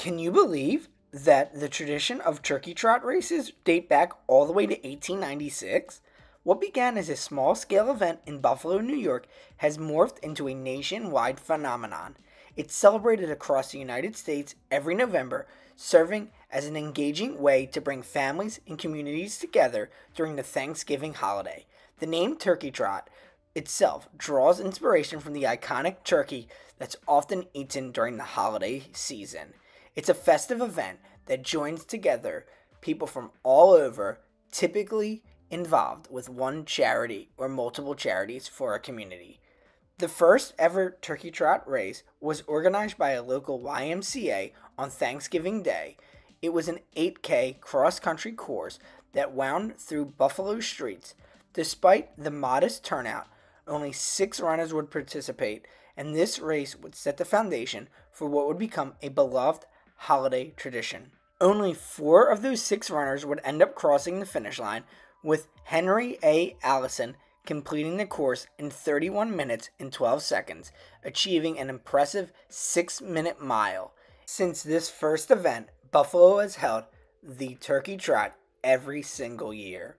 Can you believe that the tradition of turkey trot races date back all the way to 1896? What began as a small scale event in Buffalo, New York, has morphed into a nationwide phenomenon. It's celebrated across the United States every November, serving as an engaging way to bring families and communities together during the Thanksgiving holiday. The name Turkey Trot itself draws inspiration from the iconic turkey that's often eaten during the holiday season. It's a festive event that joins together people from all over, typically involved with one charity or multiple charities for a community. The first ever turkey trot race was organized by a local YMCA on Thanksgiving Day. It was an 8K cross country course that wound through Buffalo streets. Despite the modest turnout, only 6 runners would participate, and this race would set the foundation for what would become a beloved holiday tradition. Only 4 of those 6 runners would end up crossing the finish line, with Henry A. Allison completing the course in 31 minutes and 12 seconds, achieving an impressive 6-minute mile. Since this first event, Buffalo has held the Turkey Trot every single year.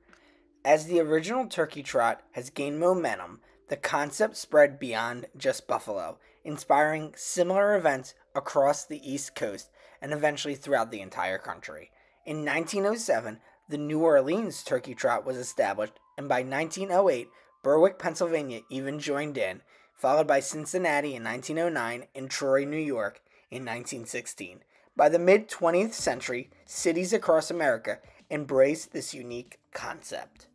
As the original Turkey Trot has gained momentum, the concept spread beyond just Buffalo, inspiring similar events across the East Coast and eventually throughout the entire country. In 1907, the New Orleans Turkey Trot was established, and by 1908, Berwick, Pennsylvania even joined in, followed by Cincinnati in 1909 and Troy, New York in 1916. By the mid-20th century, cities across America embraced this unique concept.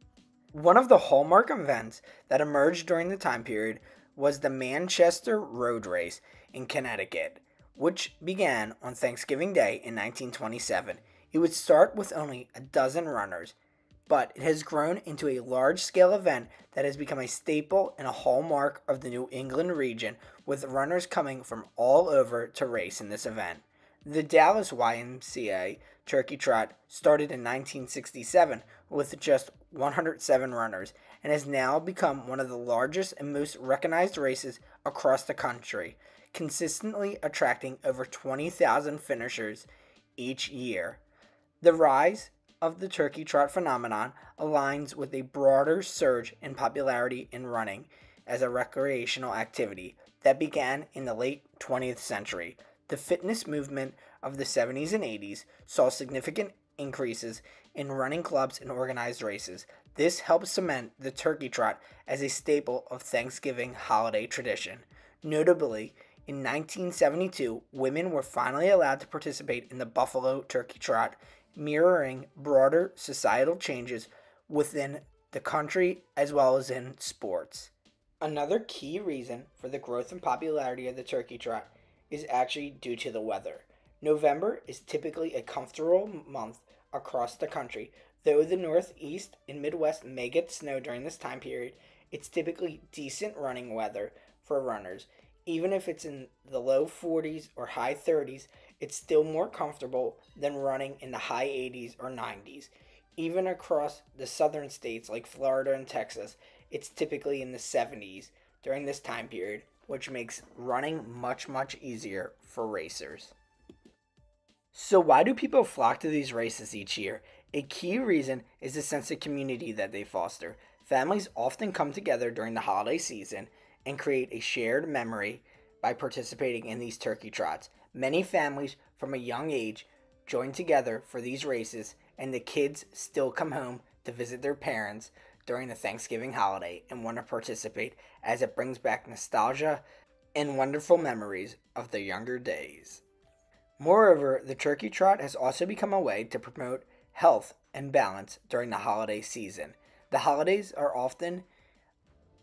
One of the hallmark events that emerged during the time period was the Manchester Road Race in Connecticut, which began on Thanksgiving Day in 1927. It would start with only a dozen runners, but it has grown into a large-scale event that has become a staple and a hallmark of the New England region, with runners coming from all over to race in this event. The Dallas YMCA Turkey Trot started in 1967 with just 107 runners and has now become one of the largest and most recognized races across the country, consistently attracting over 20,000 finishers each year. The rise of the Turkey Trot phenomenon aligns with a broader surge in popularity in running as a recreational activity that began in the late 20th century. The fitness movement of the 70s and 80s saw significant increases in running clubs and organized races. This helped cement the Turkey Trot as a staple of Thanksgiving holiday tradition. Notably, in 1972, women were finally allowed to participate in the Buffalo Turkey Trot, mirroring broader societal changes within the country as well as in sports. Another key reason for the growth and popularity of the Turkey Trot is actually due to the weather. November is typically a comfortable month across the country. Though the Northeast and Midwest may get snow during this time period, it's typically decent running weather for runners. Even if it's in the low 40s or high 30s, it's still more comfortable than running in the high 80s or 90s. Even across the southern states like Florida and Texas, it's typically in the 70s during this time period, which makes running much, much easier for racers. So why do people flock to these races each year? A key reason is the sense of community that they foster. Families often come together during the holiday season and create a shared memory by participating in these turkey trots. Many families from a young age join together for these races, and the kids still come home to visit their parents during the Thanksgiving holiday and want to participate, as it brings back nostalgia and wonderful memories of their younger days. Moreover, the turkey trot has also become a way to promote health and balance during the holiday season. The holidays are often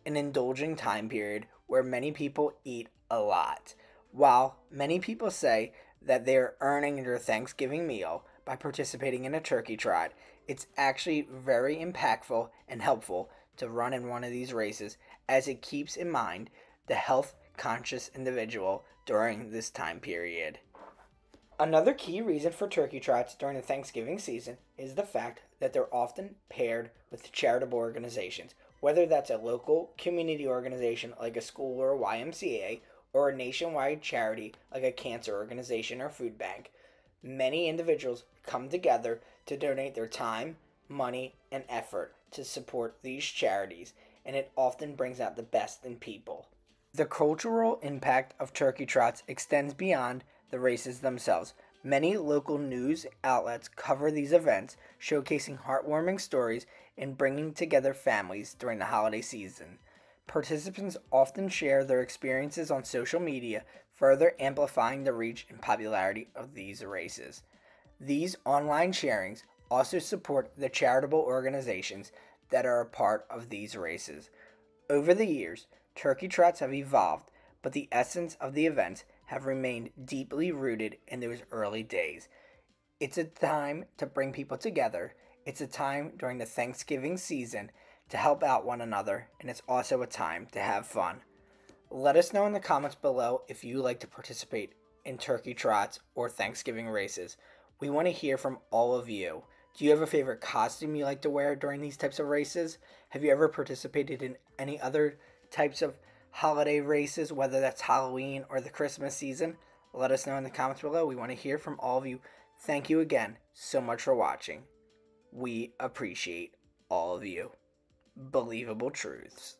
an indulging time period where many people eat a lot. While many people say that they are earning their Thanksgiving meal by participating in a turkey trot, it's actually very impactful and helpful to run in one of these races, as it keeps in mind the health conscious individual during this time period. Another key reason for turkey trots during the Thanksgiving season is the fact that they're often paired with charitable organizations, whether that's a local community organization like a school or a YMCA, or a nationwide charity like a cancer organization or food bank. Many individuals come together to donate their time, money, and effort to support these charities, and it often brings out the best in people. The cultural impact of turkey trots extends beyond the races themselves. Many local news outlets cover these events, showcasing heartwarming stories and bringing together families during the holiday season. Participants often share their experiences on social media, further amplifying the reach and popularity of these races. These online sharings also support the charitable organizations that are a part of these races. Over the years, turkey trots have evolved, but the essence of the events have remained deeply rooted in those early days. It's a time to bring people together. It's a time during the Thanksgiving season to help out one another, and it's also a time to have fun. Let us know in the comments below if you like to participate in turkey trots or Thanksgiving races. We want to hear from all of you. Do you have a favorite costume you like to wear during these types of races? Have you ever participated in any other types of holiday races, whether that's Halloween or the Christmas season? Let us know in the comments below. We want to hear from all of you. Thank you again so much for watching. We appreciate all of you. Believable truths.